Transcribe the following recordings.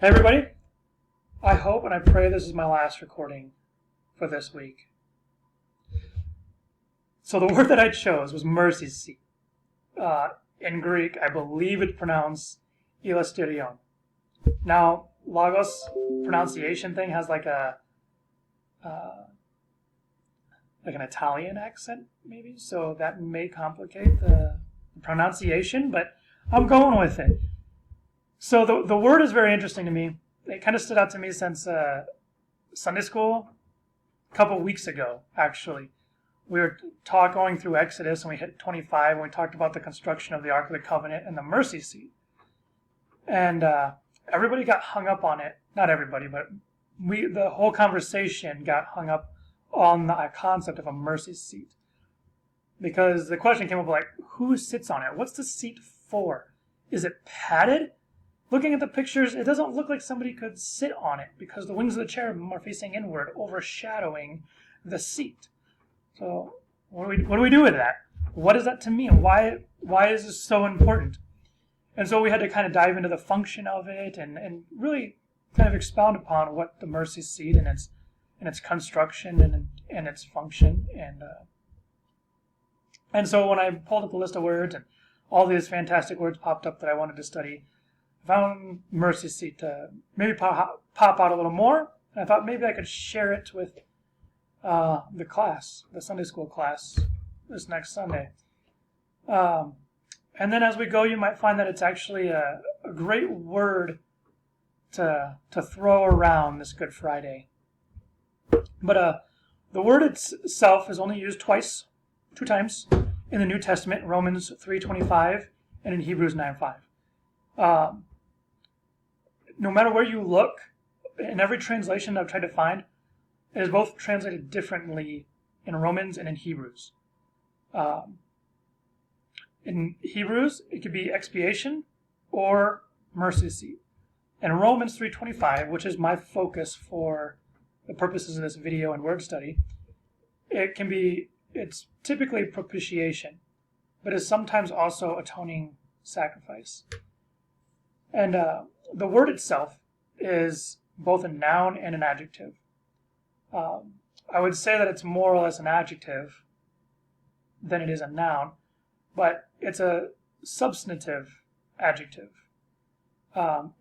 Hey everybody, I hope and I pray this is my last recording for this week. So the word that I chose was mercy seat. In Greek, I believe it's pronounced ἱλαστήριον. Now, Logos pronunciation thing has like an Italian accent, maybe, so that may complicate the pronunciation, but I'm going with it. So the word is very interesting to me. It kind of stood out to me since Sunday school a couple weeks ago, actually. We were going through Exodus, and we hit 25, and we talked about the construction of the Ark of the Covenant and the mercy seat. And everybody got hung up on it. Not everybody, but the whole conversation got hung up on the concept of a mercy seat. Because the question came up like, who sits on it? What's the seat for? Is it padded? Looking at the pictures, it doesn't look like somebody could sit on it because the wings of the cherubim are facing inward, overshadowing the seat. So what do we do with that? What is that to mean? Why is this so important? And so we had to kind of dive into the function of it and really kind of expound upon what the mercy seat and its construction and its function. And so when I pulled up the list of words and all these fantastic words popped up that I wanted to study, I found mercy seat to maybe pop out a little more. And I thought maybe I could share it with the class, the Sunday school class, this next Sunday. And then as we go, you might find that it's actually a great word to throw around this Good Friday. But the word itself is only used two times in the New Testament, Romans 3:25 and in Hebrews 9:5. No matter where you look, in every translation I've tried to find, it is both translated differently in Romans and in Hebrews. In Hebrews, it could be expiation or mercy seat. In Romans 3:25, which is my focus for the purposes of this video and word study, it's typically propitiation, but is sometimes also atoning sacrifice. And the word itself is both a noun and an adjective. I would say that it's more or less an adjective than it is a noun, but it's a substantive adjective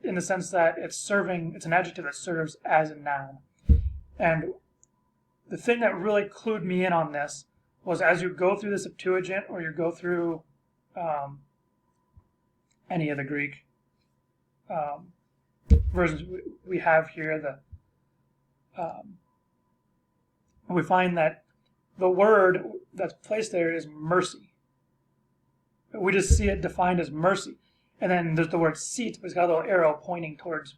in the sense that it's an adjective that serves as a noun. And the thing that really clued me in on this was as you go through the Septuagint or you go through any of the Greek versions we have here, we find that the word that's placed there is mercy. We just see it defined as mercy. And then there's the word seat, but it's got a little arrow pointing towards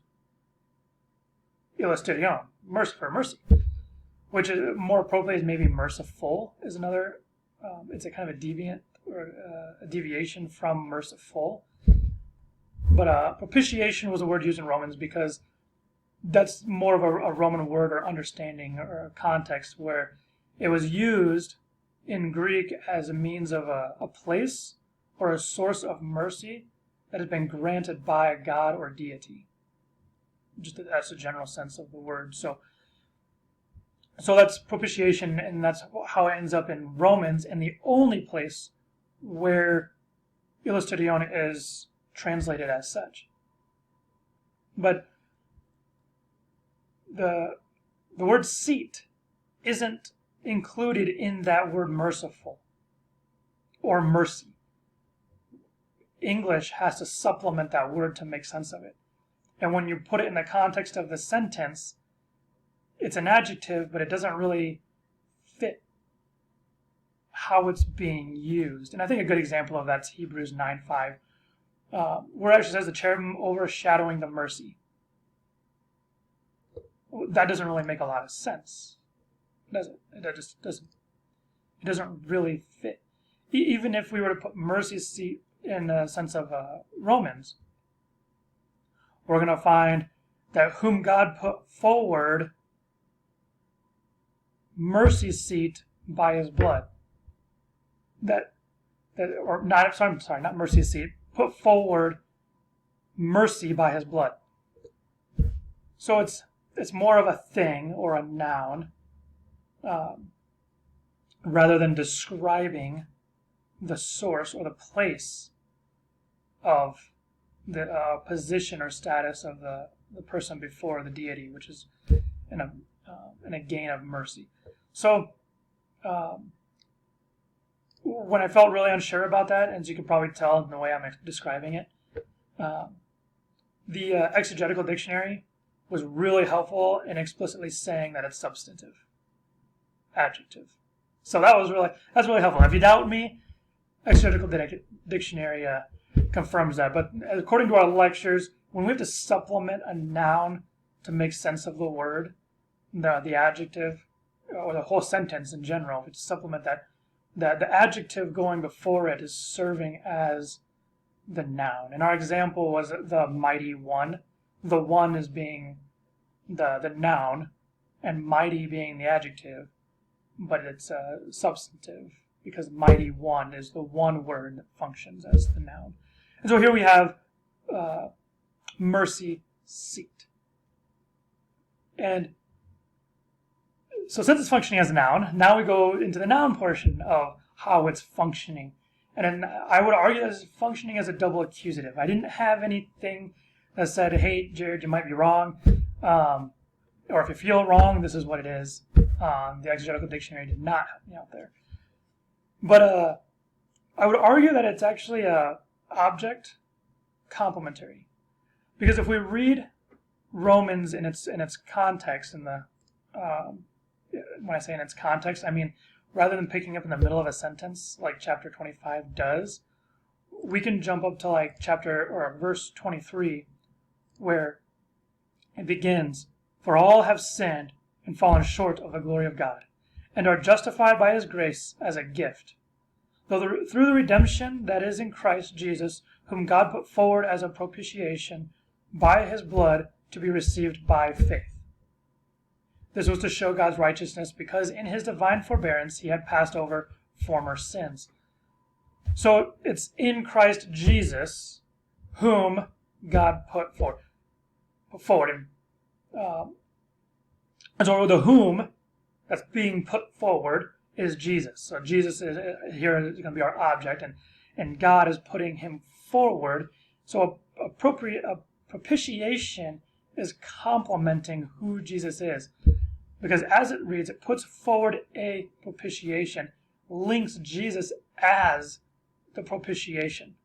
ἱλαστήριον, mercy for mercy, which is more appropriate is maybe merciful is another. It's a kind of a deviant or a deviation from merciful. But propitiation was a word used in Romans because that's more of a Roman word or understanding or a context where it was used in Greek as a means of a place or a source of mercy that has been granted by a god or deity. Just that's a general sense of the word. So that's propitiation, and that's how it ends up in Romans, and the only place where ἱλαστήριον is translated as such. But the word seat isn't included in that word merciful or mercy. English has to supplement that word to make sense of it. And when you put it in the context of the sentence, it's an adjective, but it doesn't really fit how it's being used. And I think a good example of that's Hebrews 9:5, where it actually says the cherubim overshadowing the mercy. That doesn't really make a lot of sense, does it? It just doesn't. It doesn't really fit. Even if we were to put mercy seat in the sense of Romans, we're going to find that whom God put forward mercy seat by his blood. Not mercy seat, put forward mercy by his blood. So it's more of a thing or a noun rather than describing the source or the place of the position or status of the person before the deity, which is in a gain of mercy. So when I felt really unsure about that, as you can probably tell in the way I'm describing it, the exegetical dictionary was really helpful in explicitly saying that it's substantive, adjective. So that's really helpful. If you doubt me, exegetical dictionary confirms that. But according to our lectures, when we have to supplement a noun to make sense of the word, the adjective, or the whole sentence in general, we have to supplement that, the adjective going before it is serving as the noun. And our example was the mighty one. The one is being the noun, and mighty being the adjective, but it's substantive, because mighty one is the one word that functions as the noun. And so here we have mercy seat. And so since it's functioning as a noun, now we go into the noun portion of how it's functioning. And then I would argue that it's functioning as a double accusative. I didn't have anything that said, hey, Jared, you might be wrong. Or if you feel wrong, this is what it is. The exegetical dictionary did not help me out there. But I would argue that it's actually a object complementary. Because if we read Romans in its context, when I say in its context, I mean rather than picking up in the middle of a sentence like chapter 25 does, we can jump up to like verse 23, where it begins, "For all have sinned and fallen short of the glory of God, and are justified by his grace as a gift, through the redemption that is in Christ Jesus, whom God put forward as a propitiation by his blood to be received by faith. This was to show God's righteousness, because in his divine forbearance he had passed over former sins." So it's in Christ Jesus whom God put forward. And so the whom that's being put forward is Jesus. So Jesus is here is going to be our object, and God is putting him forward. So a propitiation is complementing who Jesus is. Because as it reads, it puts forward a propitiation, links Jesus as the propitiation.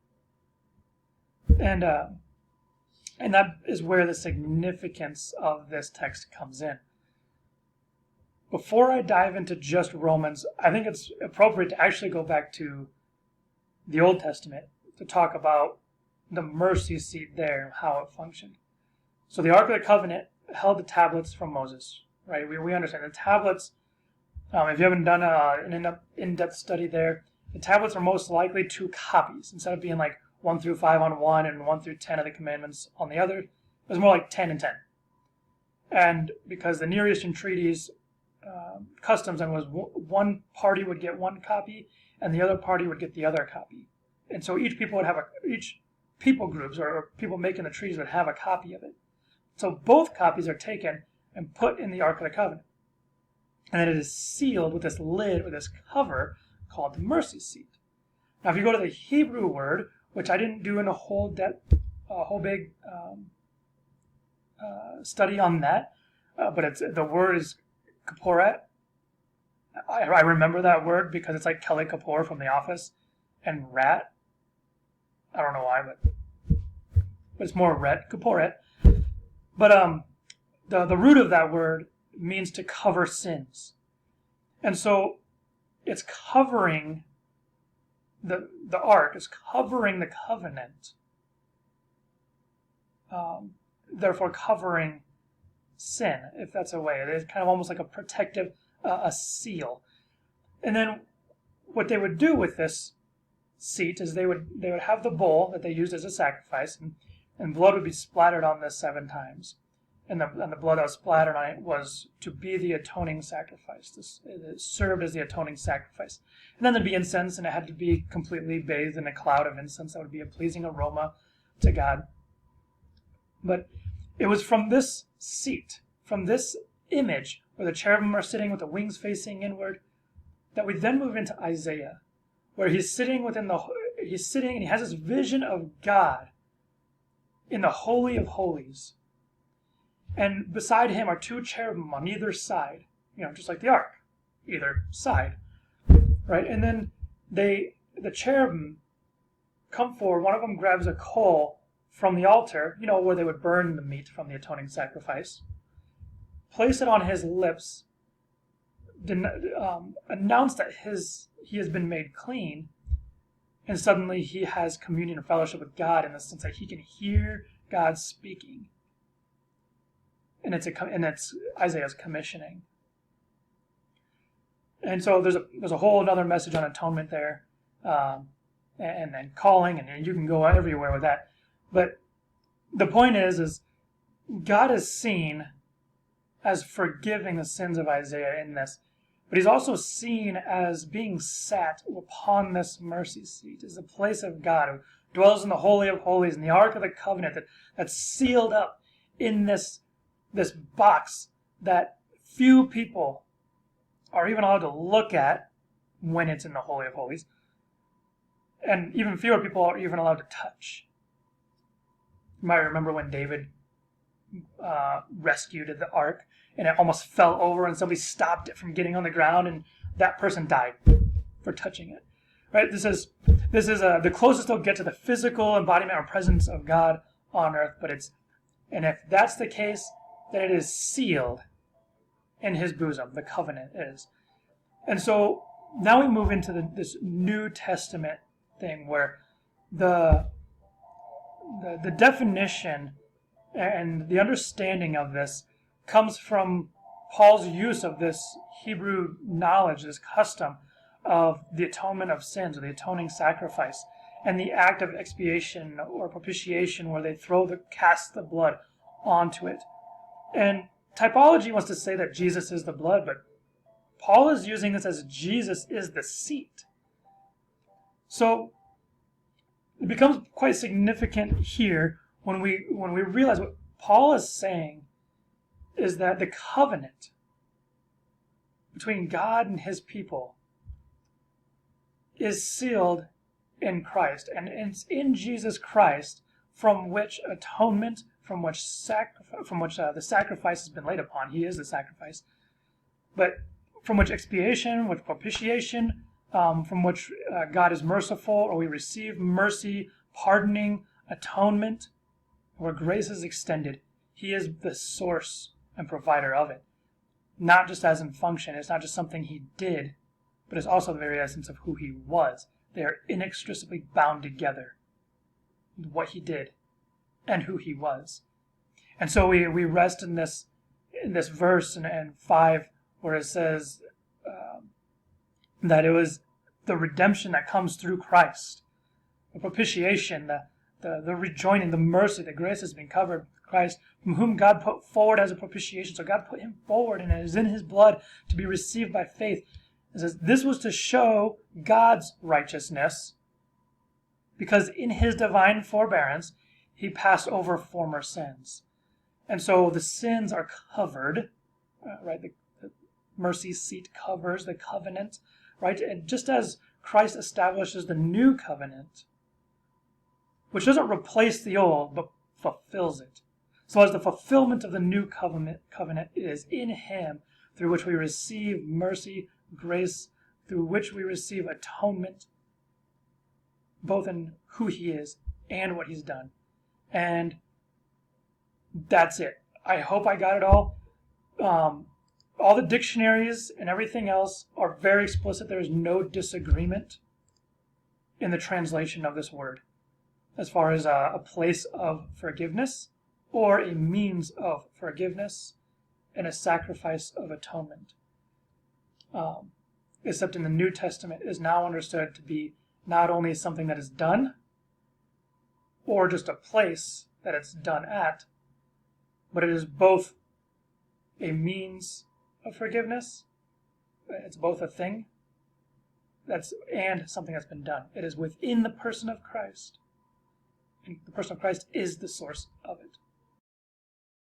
And that is where the significance of this text comes in. Before I dive into just Romans, I think it's appropriate to actually go back to the Old Testament to talk about the mercy seat there and how it functioned. So the Ark of the Covenant held the tablets from Moses, right? We understand the tablets. If you haven't done an in-depth study there, the tablets are most likely 2 copies. Instead of being like 1 through 5 on one and 1 through 10 of the commandments on the other, it was more like 10 and 10. And because the Near Eastern treaties customs and was one party would get 1 copy and the other party would get the other copy, and so each people groups or people making the treaties would have a copy of it. So both copies are taken and put in the Ark of the Covenant, and then it is sealed with this lid or this cover called the mercy seat. Now, if you go to the Hebrew word, which I didn't do in a whole big study on that, but the word is kaporet. I remember that word because it's like Kelly Kapoor from The Office, and rat. I don't know why, but it's more ret, kaporet. But the root of that word means to cover sins, and so it's covering the ark is covering the covenant, therefore covering sin, if that's a way. It is kind of almost like a protective, a seal. And then what they would do with this seat is they would have the bull that they used as a sacrifice, and blood would be splattered on this 7 times. And the blood that was splattered on it was to be the atoning sacrifice. It served as the atoning sacrifice. And then there'd be incense, and it had to be completely bathed in a cloud of incense that would be a pleasing aroma to God. But it was from this seat, from this image where the cherubim are sitting with the wings facing inward, that we then move into Isaiah, where he's sitting and he has this vision of God in the Holy of Holies. And beside him are two cherubim on either side, just like the ark, either side, right? And then the cherubim come forward. One of them grabs a coal from the altar, where they would burn the meat from the atoning sacrifice, place it on his lips, announce that he has been made clean, and suddenly he has communion and fellowship with God in the sense that he can hear God speaking. And it's Isaiah's commissioning. And so there's a whole other message on atonement there, and then calling, and you can go everywhere with that. But the point is God is seen as forgiving the sins of Isaiah in this, but he's also seen as being sat upon this mercy seat, as a place of God who dwells in the Holy of Holies, in the Ark of the Covenant that's sealed up in this box that few people are even allowed to look at when it's in the Holy of Holies, and even fewer people are even allowed to touch. You might remember when David rescued the ark, and it almost fell over, and somebody stopped it from getting on the ground, and that person died for touching it. Right? This is the closest they'll get to the physical embodiment or presence of God on earth. And if that's the case, then it is sealed in his bosom. The covenant is. And so now we move into this New Testament thing where the definition and the understanding of this comes from Paul's use of this Hebrew knowledge, this custom of the atonement of sins, or the atoning sacrifice, and the act of expiation or propitiation where they cast the blood onto it. And typology wants to say that Jesus is the blood, but Paul is using this as Jesus is the seat. So it becomes quite significant here when we realize what Paul is saying is that the covenant between God and his people is sealed in Christ, and it's in Jesus Christ from which atonement, from which the sacrifice has been laid upon. He is the sacrifice, but from which expiation, which propitiation, from which God is merciful, or we receive mercy, pardoning, atonement, where grace is extended. He is the source and provider of it. Not just as in function. It's not just something he did, but it's also the very essence of who he was. They are inextricably bound together. What he did and who he was. And so we rest in this verse in 5 where it says that it was the redemption that comes through Christ. The propitiation, the rejoining, the mercy, the grace has been covered with Christ, from whom God put forward as a propitiation. So God put him forward, and it is in his blood to be received by faith. It says this was to show God's righteousness, because in his divine forbearance he passed over former sins. And so the sins are covered, right? The mercy seat covers the covenant, right? And just as Christ establishes the new covenant, which doesn't replace the old, but fulfills it. So as the fulfillment of the new covenant is in him, through which we receive mercy, grace, through which we receive atonement, both in who he is and what he's done. And that's it. I hope I got it all. All the dictionaries and everything else are very explicit. There is no disagreement in the translation of this word as far as a place of forgiveness or a means of forgiveness and a sacrifice of atonement. Except in the New Testament is now understood to be not only something that is done or just a place that it's done at, but it is both a means of forgiveness, it's both a thing, and something that's been done. It is within the person of Christ, and the person of Christ is the source of it.